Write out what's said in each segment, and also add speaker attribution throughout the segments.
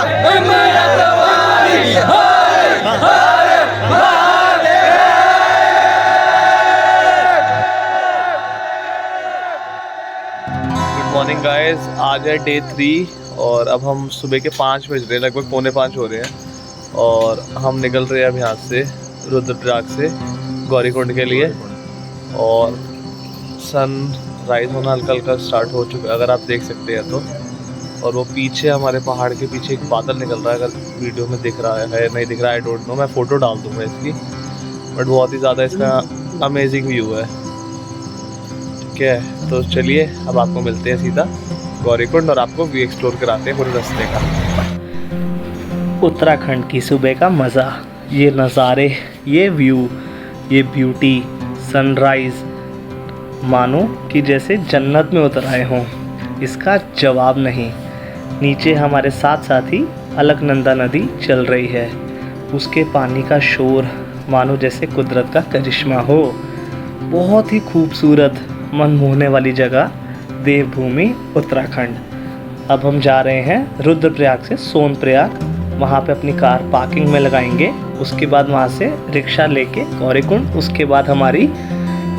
Speaker 1: Good morning guys, आज है day 3 और अब हम सुबह के 5 बज रहे हैं, लगभग 4:45 हो रहे हैं और हम निकल रहे हैं अब यहाँ से रुद्रप्रयाग से गौरीकुंड के लिए। और सन राइज होना हल्का हल्का स्टार्ट हो चुका है, अगर आप देख सकते हैं तो। और वो पीछे हमारे पहाड़ के पीछे एक बादल निकल रहा है, अगर वीडियो में दिख रहा है नहीं दिख रहा है आई डोंट नो, मैं फ़ोटो डाल दूँगा इसकी। बट बहुत ही ज़्यादा इसका अमेजिंग व्यू है। ठीक है, तो चलिए अब आपको मिलते हैं सीधा गौरीकुंड और आपको व्यू एक्सप्लोर कराते हैं पूरे रास्ते का।
Speaker 2: उत्तराखंड की सुबह का मज़ा, ये नज़ारे, ये व्यू, ये ब्यूटी, सनराइज़, मानो कि जैसे जन्नत में उतर आए हों। इसका जवाब नहीं। नीचे हमारे साथ साथ ही अलकनंदा नदी चल रही है, उसके पानी का शोर मानो जैसे कुदरत का करिश्मा हो। बहुत ही खूबसूरत मन मोहने वाली जगह देवभूमि उत्तराखंड। अब हम जा रहे हैं रुद्रप्रयाग से सोनप्रयाग, वहाँ पे अपनी कार पार्किंग में लगाएंगे। उसके बाद वहाँ से रिक्शा लेके गौरीकुंड, उसके बाद हमारी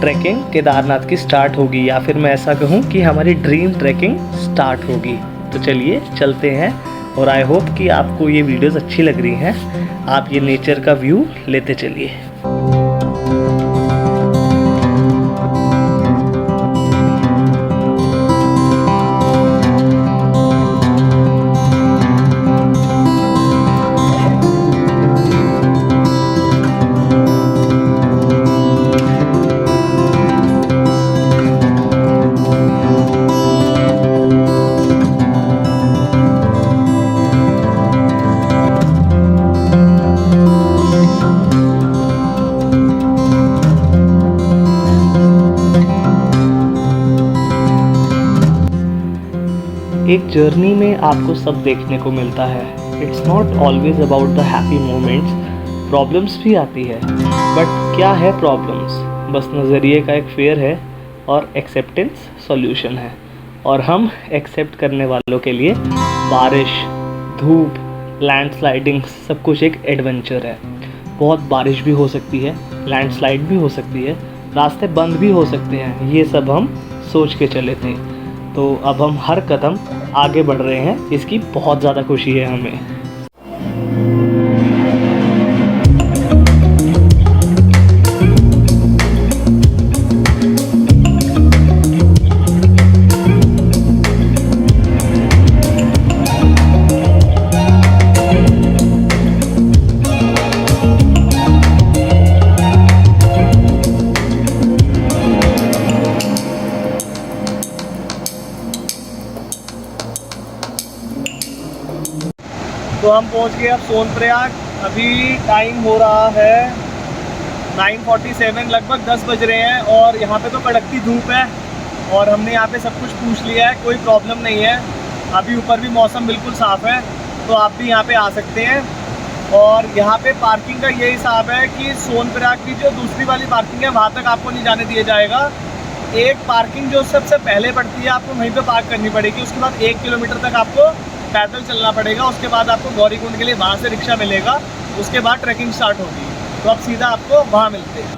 Speaker 2: ट्रैकिंग केदारनाथ की स्टार्ट होगी, या फिर मैं ऐसा कहूँ कि हमारी ड्रीम ट्रैकिंग स्टार्ट होगी। तो चलिए चलते हैं और आई होप कि आपको ये वीडियोस अच्छी लग रही हैं। आप ये नेचर का व्यू लेते चलिए। एक जर्नी में आपको सब देखने को मिलता है। It's not always about the happy moments, problems भी आती है। बट क्या है प्रॉब्लम्स? बस नज़रिए का एक फेयर है और एक्सेप्टेंस सॉल्यूशन है। और हम एक्सेप्ट करने वालों के लिए बारिश, धूप, लैंडस्लाइडिंग सब कुछ एक एडवेंचर है। बहुत बारिश भी हो सकती है, लैंडस्लाइड भी हो सकती है, रास्ते बंद भी हो सकते हैं। ये सब हम सोच के चले थे। तो अब हम हर कदम आगे बढ़ रहे हैं, इसकी बहुत ज़्यादा खुशी है हमें।
Speaker 1: तो हम पहुंच गए अब सोनप्रयाग। अभी टाइम हो रहा है 9:47, लगभग 10 बज रहे हैं और यहाँ पे तो कड़कती धूप है। और हमने यहाँ पे सब कुछ पूछ लिया है, कोई प्रॉब्लम नहीं है। अभी ऊपर भी मौसम बिल्कुल साफ़ है, तो आप भी यहाँ पे आ सकते हैं। और यहाँ पे पार्किंग का ये हिसाब है कि सोनप्रयाग की जो दूसरी वाली पार्किंग है वहाँ तक आपको नहीं जाने दिया जाएगा। एक पार्किंग जो सबसे पहले पड़ती है आपको वहीं पे पार्क करनी पड़ेगी। उसके बाद 1 किलोमीटर तक आपको पैदल चलना पड़ेगा। उसके बाद आपको गौरीकुंड के लिए वहाँ से रिक्शा मिलेगा। उसके बाद ट्रैकिंग स्टार्ट होगी। तो अब सीधा आपको वहाँ मिलते हैं।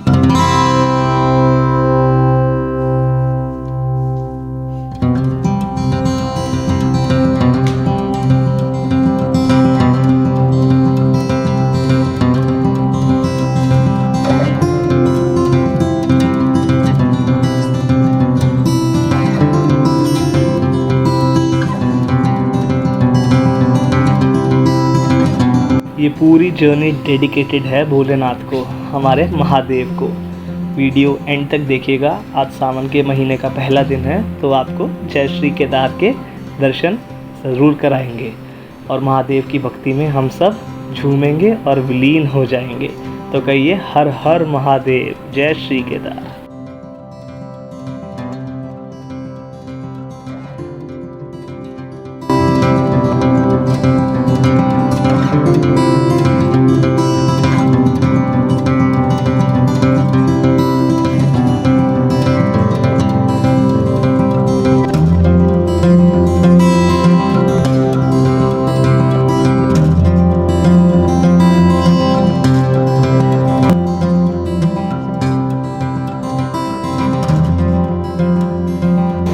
Speaker 2: ये पूरी जर्नी डेडिकेटेड है भोलेनाथ को, हमारे महादेव को। वीडियो एंड तक देखिएगा। आज सावन के महीने का पहला दिन है, तो आपको जय श्री केदार के दर्शन ज़रूर कराएंगे और महादेव की भक्ति में हम सब झूमेंगे और विलीन हो जाएंगे। तो कहिए हर हर महादेव, जय Shri Kedar.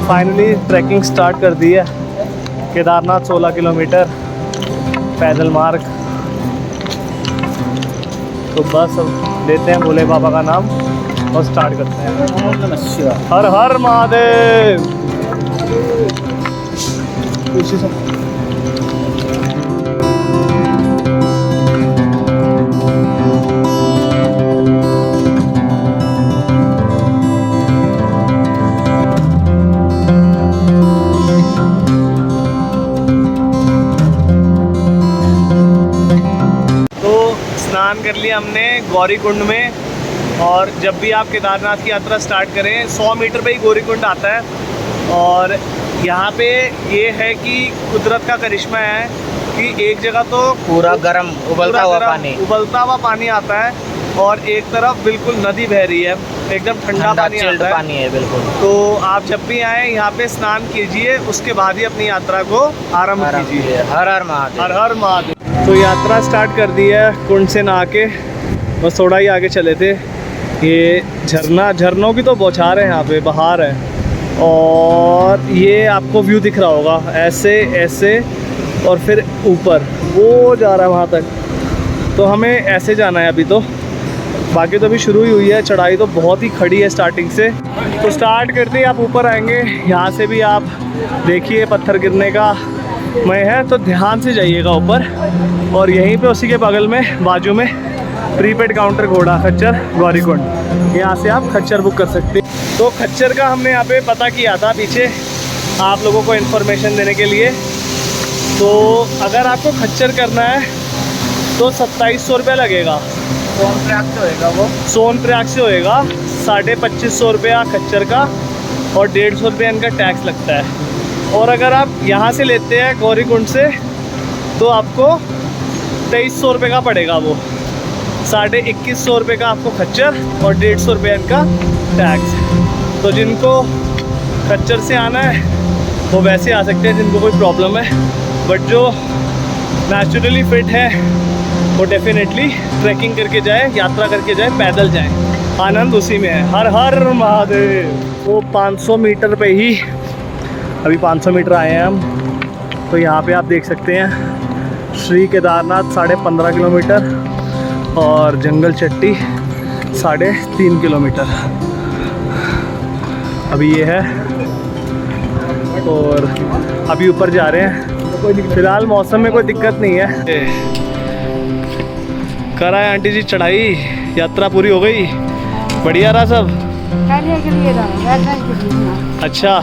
Speaker 2: Finally trekking start कर दी है। केदारनाथ 16 किलोमीटर पैदल मार्ग। तो बस अब लेते हैं भोले बाबा का नाम और स्टार्ट करते हैं। हर हर महादेव। उसी से स्नान कर लिया हमने गौरी कुंड में। और जब भी आप केदारनाथ की यात्रा स्टार्ट करें 100 मीटर पे ही गौरी कुंड आता है। और यहाँ पे ये है कि कुदरत का करिश्मा है कि एक जगह तो
Speaker 3: पूरा गर्म उबलता हुआ
Speaker 2: पानी आता है और एक तरफ बिल्कुल नदी बह रही है, एकदम ठंडा पानी आता है।
Speaker 3: पानी है बिल्कुल।
Speaker 2: तो आप जब भी आए यहाँ पे स्नान कीजिए, उसके बाद ही अपनी यात्रा को आरंभ कीजिए।
Speaker 3: हर हर महादेव।
Speaker 2: हर हर महादेव। तो यात्रा स्टार्ट कर दी है कुंड से नहा के, बस थोड़ा ही आगे चले थे। ये झरनों की तो बौछार है, यहाँ पे बहार है। और ये आपको व्यू दिख रहा होगा ऐसे ऐसे, और फिर ऊपर वो जा रहा है वहाँ तक। तो हमें ऐसे जाना है अभी तो, बाकी तो अभी शुरू ही हुई है। चढ़ाई तो बहुत ही खड़ी है स्टार्टिंग से। तो स्टार्ट करते ही आप ऊपर आएंगे, यहाँ से भी आप देखिए पत्थर गिरने का मय है, तो ध्यान से जाइएगा ऊपर। और यहीं पे उसी के बगल में बाजू में प्रीपेड काउंटर घोड़ा खच्चर गौरीकुंड, यहाँ से आप खच्चर बुक कर सकते हैं। तो खच्चर का हमने यहाँ पे पता किया था पीछे आप लोगों को इन्फॉर्मेशन देने के लिए। तो अगर आपको खच्चर करना है तो 2700 रुपये लगेगा।
Speaker 3: सोनप्रयाग से होएगा वो,
Speaker 2: सोनप्रयाग से होएगा 2550 रुपया खच्चर का, और 150 रुपये इनका टैक्स लगता है। और अगर आप यहाँ से लेते हैं गौरीकुंड से तो आपको 2300 रुपये का पड़ेगा वो। 2150 रुपये का आपको खच्चर और 150 रुपये इनका टैक्स। तो जिनको खच्चर से आना है वो वैसे आ सकते हैं जिनको कोई प्रॉब्लम है, बट जो नेचुरली फिट है वो डेफिनेटली ट्रैकिंग करके जाए, यात्रा करके जाए, पैदल जाए, आनंद उसी में है। हर हर महादेव। वो 500 मीटर पे ही, अभी 500 मीटर आए हैं हम। तो यहाँ पे आप देख सकते हैं श्री केदारनाथ 15.5 किलोमीटर और जंगल चट्टी 3.5 किलोमीटर अभी ये है। और अभी ऊपर जा रहे हैं। फिलहाल मौसम में कोई दिक्कत नहीं है। करा है आंटी जी चढ़ाई, यात्रा पूरी हो गई, बढ़िया रहा सब। अच्छा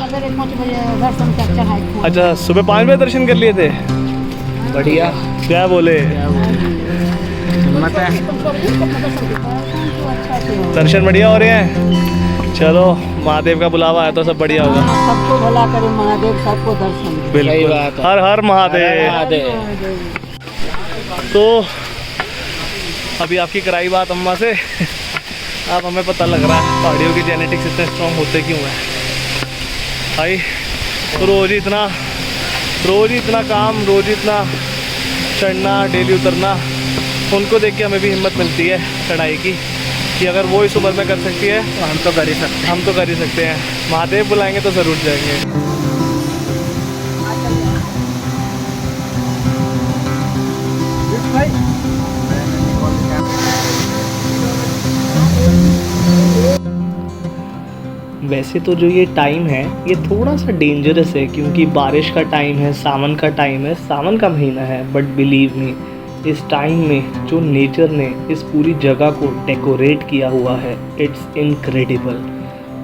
Speaker 2: अच्छा, सुबह 5 बजे दर्शन कर लिए थे,
Speaker 3: बढ़िया।
Speaker 2: क्या बोले, दर्शन बढ़िया हो रहे हैं। चलो महादेव का बुलावा है तो सब बढ़िया होगा।
Speaker 4: सबको भला करे महादेव, सबको दर्शन दे।
Speaker 2: बिल्कुल, हर हर महादेव। तो अभी आपकी कराई बात अम्मा से, अब हमें पता लग रहा है पहाड़ियों की जेनेटिक्स इतने स्ट्रॉन्ग होते क्यों हैं भाई। तो रोज़ ही इतना काम, रोज़ ही इतना चढ़ना, डेली उतरना, उनको देख के हमें भी हिम्मत मिलती है चढ़ाई की, कि अगर वो इस उम्र में कर सकती है तो हम तो कर ही सकते हैं। महादेव बुलाएंगे तो ज़रूर जाएंगे। वैसे तो जो ये टाइम है ये थोड़ा सा डेंजरस है, क्योंकि बारिश का टाइम है, सावन का टाइम है, सावन का महीना है। बट बिलीव मी, इस टाइम में जो नेचर ने इस पूरी जगह को डेकोरेट किया हुआ है, इट्स इनक्रेडिबल।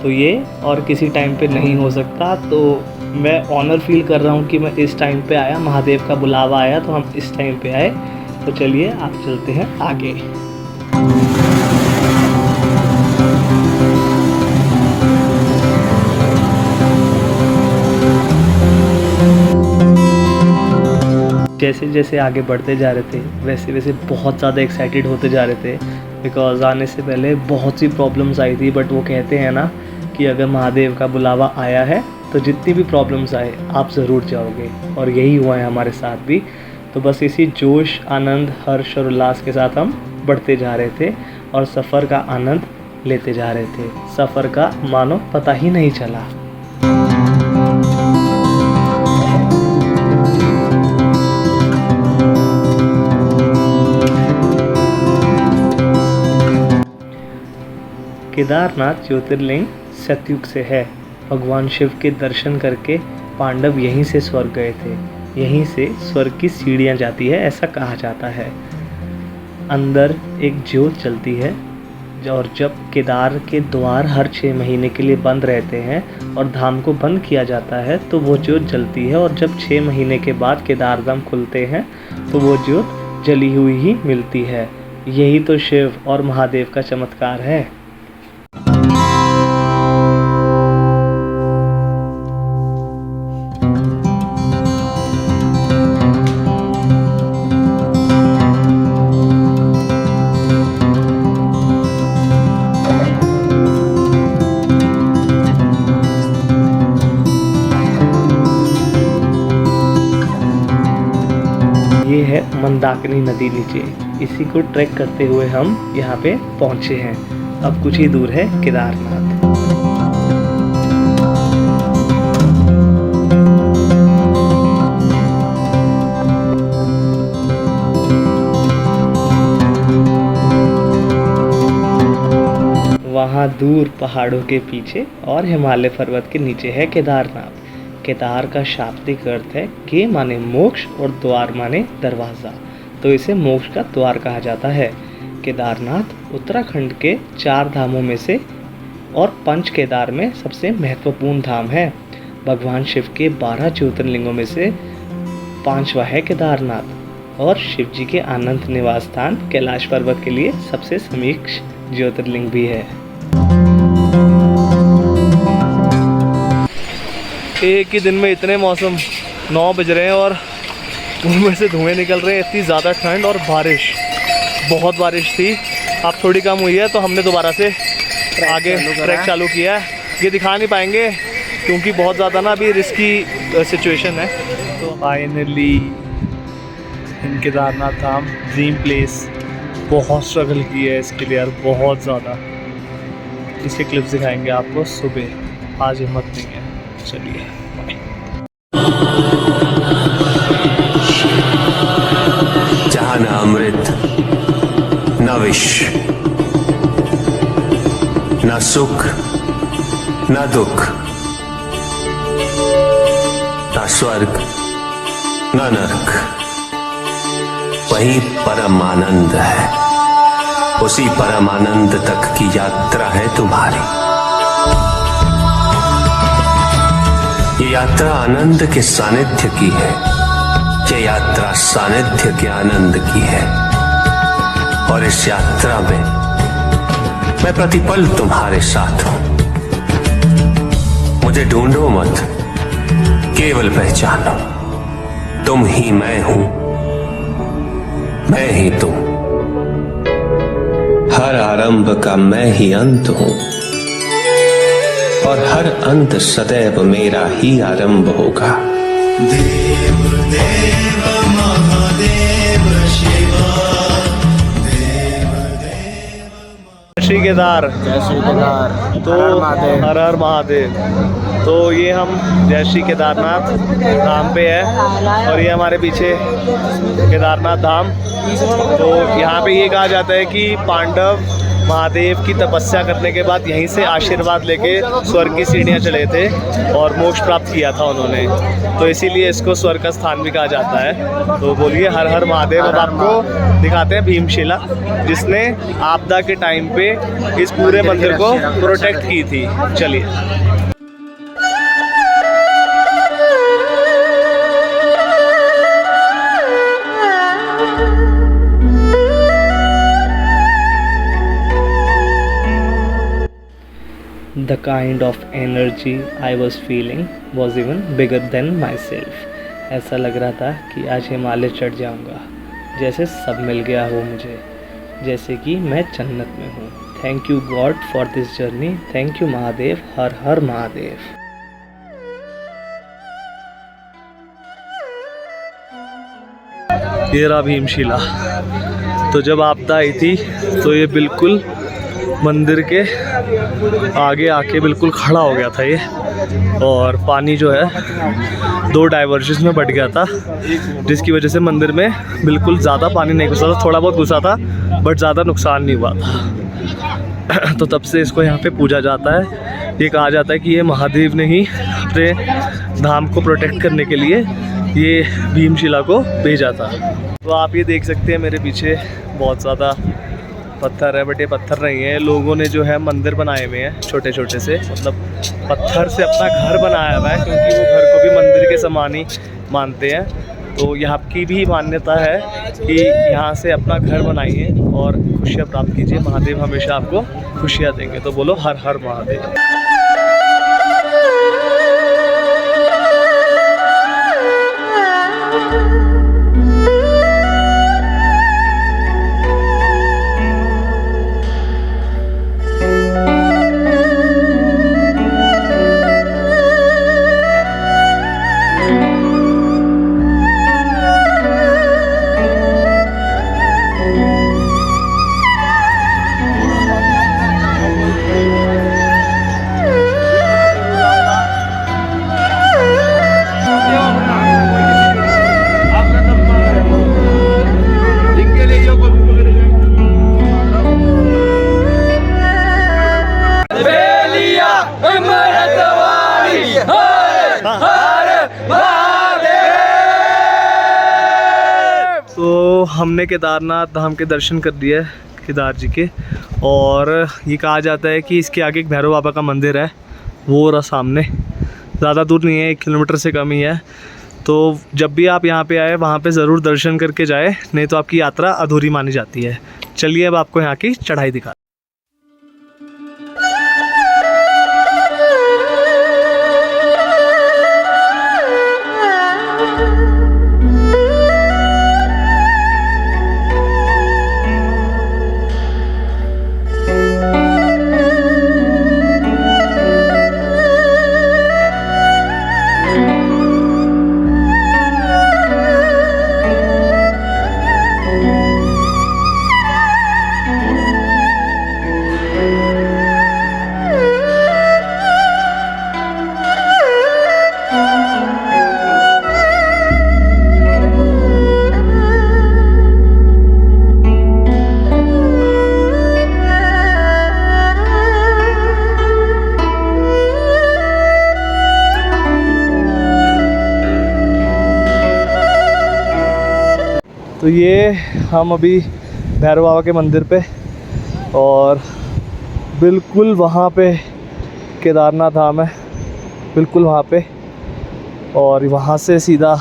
Speaker 2: तो ये और किसी टाइम पे नहीं हो सकता। तो मैं ऑनर फील कर रहा हूँ कि मैं इस टाइम पे आया, महादेव का बुलावा आया तो हम इस टाइम पे आए। तो चलिए आप चलते हैं आगे। जैसे जैसे आगे बढ़ते जा रहे थे वैसे वैसे बहुत ज़्यादा एक्साइटेड होते जा रहे थे, बिकॉज़ आने से पहले बहुत सी प्रॉब्लम्स आई थी। बट वो कहते हैं ना कि अगर महादेव का बुलावा आया है तो जितनी भी प्रॉब्लम्स आए आप ज़रूर जाओगे, और यही हुआ है हमारे साथ भी। तो बस इसी जोश, आनंद, हर्ष और उल्लास के साथ हम बढ़ते जा रहे थे और सफ़र का आनंद लेते जा रहे थे। सफ़र का मानो पता ही नहीं चला। केदारनाथ ज्योतिर्लिंग सतयुग से है। भगवान शिव के दर्शन करके पांडव यहीं से स्वर्ग गए थे। यहीं से स्वर्ग की सीढ़ियाँ जाती है, ऐसा कहा जाता है। अंदर एक ज्योत जलती है और जब केदार के द्वार हर 6 महीने के लिए बंद रहते हैं और धाम को बंद किया जाता है तो वो ज्योत जलती है, और जब 6 महीने के बाद केदार धाम खुलते हैं तो वो ज्योत जली हुई ही मिलती है। यही तो शिव और महादेव का चमत्कार है। ये है मंदाकिनी नदी नीचे, इसी को ट्रैक करते हुए हम यहाँ पे पहुँचे हैं। अब कुछ ही दूर है केदारनाथ। वहाँ दूर पहाड़ों के पीछे और हिमालय पर्वत के नीचे है केदारनाथ। केदार का शाब्दिक अर्थ है के माने मोक्ष और द्वार माने दरवाज़ा, तो इसे मोक्ष का द्वार कहा जाता है। केदारनाथ उत्तराखंड के 4 धामों में से और पंच केदार में सबसे महत्वपूर्ण धाम है। भगवान शिव के 12 ज्योतिर्लिंगों में से 5वां है केदारनाथ, और शिव जी के आनंद निवास स्थान कैलाश पर्वत के लिए सबसे समीप ज्योतिर्लिंग भी है।
Speaker 1: एक ही दिन में इतने मौसम 9 बज रहे हैं और उनमें से धुएं निकल रहे हैं। इतनी ज़्यादा ठंड और बारिश, बहुत बारिश थी। अब थोड़ी कम हुई है तो हमने दोबारा से आगे ट्रैक चालू किया है। ये दिखा नहीं पाएंगे क्योंकि बहुत ज़्यादा ना अभी रिस्की सिचुएशन है। तो finally in Kedarnath Dham dream place. बहुत स्ट्रगल की है इसके लिए यार, बहुत ज़्यादा। इसके क्लिप्स दिखाएंगे आपको सुबह। आज हिम्मत नहीं है, चलिए
Speaker 5: जहाँ न अमृत न विष, न सुख न दुख, न स्वर्ग न नरक, वही परम आनंद है। उसी परम आनंद तक की यात्रा है तुम्हारी। ये यात्रा आनंद के सानिध्य की है। ये यात्रा सानिध्य के आनंद की है। और इस यात्रा में मैं प्रतिपल तुम्हारे साथ हूं। मुझे ढूंढो मत, केवल पहचानो तुम ही मैं हूं, मैं ही तुम। हर आरंभ का मैं ही अंत हूं, और हर अंत सदैव मेरा ही आरंभ होगा। देव देव महादेव शिवा, देव देव।
Speaker 1: श्री केदार,
Speaker 3: जय श्री केदार।
Speaker 1: तो
Speaker 3: हर हर महादेव।
Speaker 1: हर हर महादेव। तो ये हम जय श्री केदारनाथ धाम पे है और ये हमारे पीछे केदारनाथ धाम। तो यहाँ पे ये कहा जाता है कि पांडव महादेव की तपस्या करने के बाद यहीं से आशीर्वाद लेके स्वर्ग की सीढ़ियाँ चले थे और मोक्ष प्राप्त किया था उन्होंने, तो इसीलिए इसको स्वर्ग का स्थान भी कहा जाता है। तो बोलिए हर हर महादेव। अब आपको दिखाते हैं भीमशिला, जिसने आपदा के टाइम पे इस पूरे मंदिर को प्रोटेक्ट की थी। चलिए।
Speaker 2: The kind of energy I was feeling was even bigger than myself. ऐसा लग रहा था कि आज हिमालय चढ़ जाऊंगा, जैसे सब मिल गया हो मुझे, जैसे कि मैं जन्नत में हूँ। Thank you God for this journey. Thank you Mahadev. Har हर महादेव।
Speaker 1: ये रहा भीमशिला। तो जब आपदा आई थी तो ये बिल्कुल मंदिर के आगे आके बिल्कुल खड़ा हो गया था ये, और पानी जो है 2 डाइवर्जेस में बढ़ गया था, जिसकी वजह से मंदिर में बिल्कुल ज़्यादा पानी नहीं घुसा था। थोड़ा बहुत घुसा था बट ज़्यादा नुकसान नहीं हुआ था। तो तब से इसको यहाँ पे पूजा जाता है। ये कहा जाता है कि ये महादेव ने ही अपने धाम को प्रोटेक्ट करने के लिए ये भीमशिला को भेजा था। तो आप ये देख सकते हैं मेरे पीछे बहुत ज़्यादा पत्थर है, बट ये पत्थर नहीं है, लोगों ने जो है मंदिर बनाए हुए हैं छोटे छोटे से, मतलब पत्थर से अपना घर बनाया हुआ है, क्योंकि वो घर को भी मंदिर के समान ही मानते हैं। तो यहाँ की भी मान्यता है कि यहाँ से अपना घर बनाइए और खुशियाँ प्राप्त कीजिए, महादेव हमेशा आपको खुशियाँ देंगे। तो बोलो हर हर महादेव। तो हमने केदारनाथ धाम के दर्शन कर दिए केदार जी के, और ये कहा जाता है कि इसके आगे एक भैरव बाबा का मंदिर है, वो रहा सामने, ज़्यादा दूर नहीं है, 1 किलोमीटर से कम ही है। तो जब भी आप यहाँ पे आए वहाँ पे ज़रूर दर्शन करके जाए, नहीं तो आपकी यात्रा अधूरी मानी जाती है। चलिए अब आपको यहाँ की चढ़ाई दिखा। तो ये हम अभी भैरव बाबा के मंदिर पे, और बिल्कुल वहाँ पे केदारनाथ धाम है, बिल्कुल वहाँ पे, और वहाँ से सीधा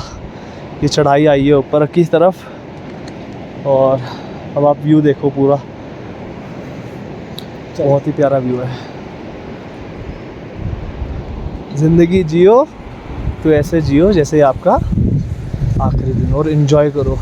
Speaker 1: ये चढ़ाई आई है ऊपर की तरफ। और अब आप व्यू देखो, पूरा बहुत ही प्यारा व्यू है। ज़िंदगी जियो तो ऐसे जियो जैसे आपका आखिरी दिन, और इन्जॉय करो।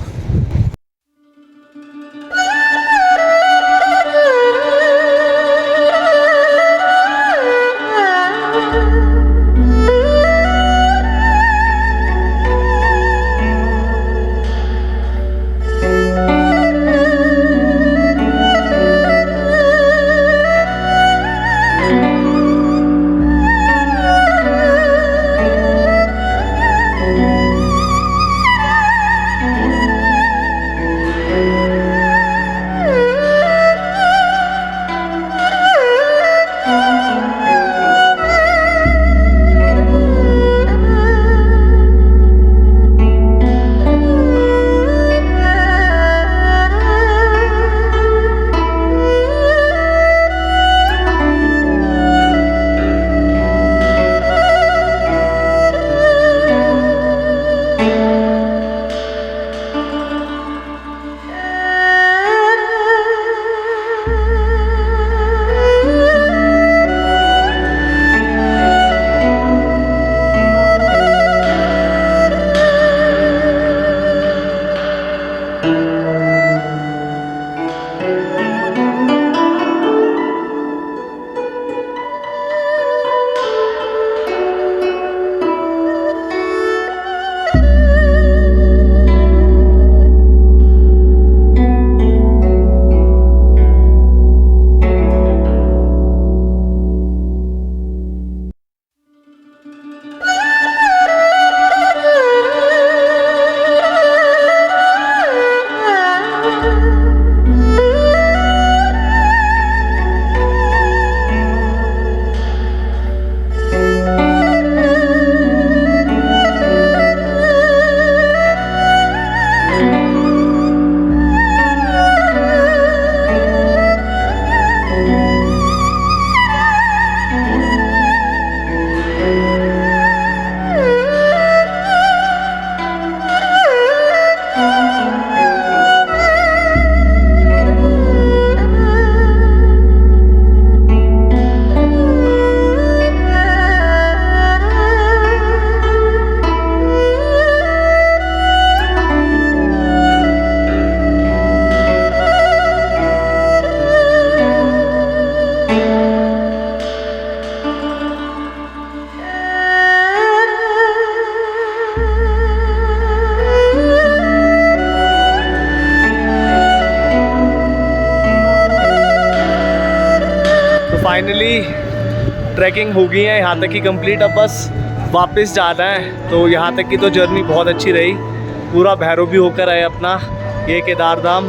Speaker 1: फाइनली ट्रैकिंग हो गई है यहाँ तक की कंप्लीट। अब बस वापस जाना है। तो यहाँ तक की तो जर्नी बहुत अच्छी रही। पूरा भैरव भी होकर आए अपना ये केदार धाम।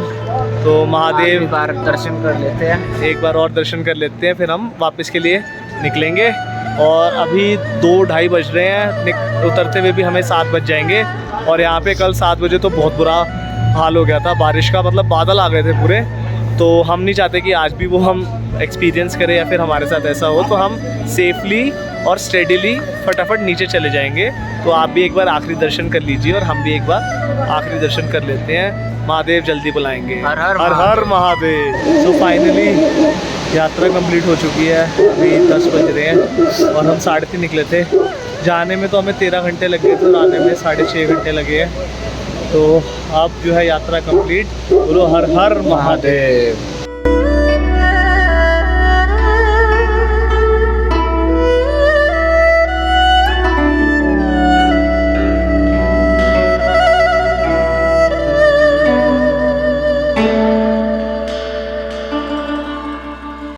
Speaker 1: तो महादेव
Speaker 3: एक बार दर्शन कर लेते हैं।
Speaker 1: एक बार और दर्शन कर लेते हैं, फिर हम वापस के लिए निकलेंगे। और अभी 2-2:30 बज रहे हैं, उतरते हुए भी हमें 7 बज जाएंगे। और यहाँ पे कल 7 बजे तो बहुत बुरा हाल हो गया था बारिश का, मतलब बादल आ गए थे पूरे। तो हम नहीं चाहते कि आज भी वो हम एक्सपीरियंस करें या फिर हमारे साथ ऐसा हो। तो हम सेफली और स्टेडीली फटाफट नीचे चले जाएंगे। तो आप भी एक बार आखिरी दर्शन कर लीजिए और हम भी एक बार आखिरी दर्शन कर लेते हैं। महादेव जल्दी बुलाएंगे।
Speaker 3: हर हर
Speaker 1: हर हर महादेव। तो फाइनली यात्रा कंप्लीट हो चुकी है। अभी 10 बज रहे हैं और हम 3:30 निकले थे। जाने में तो हमें 13 घंटे लगे थे और आने में 6.5 घंटे लगे हैं। तो अब जो है यात्रा कंप्लीट। बोलो हर हर महादेव।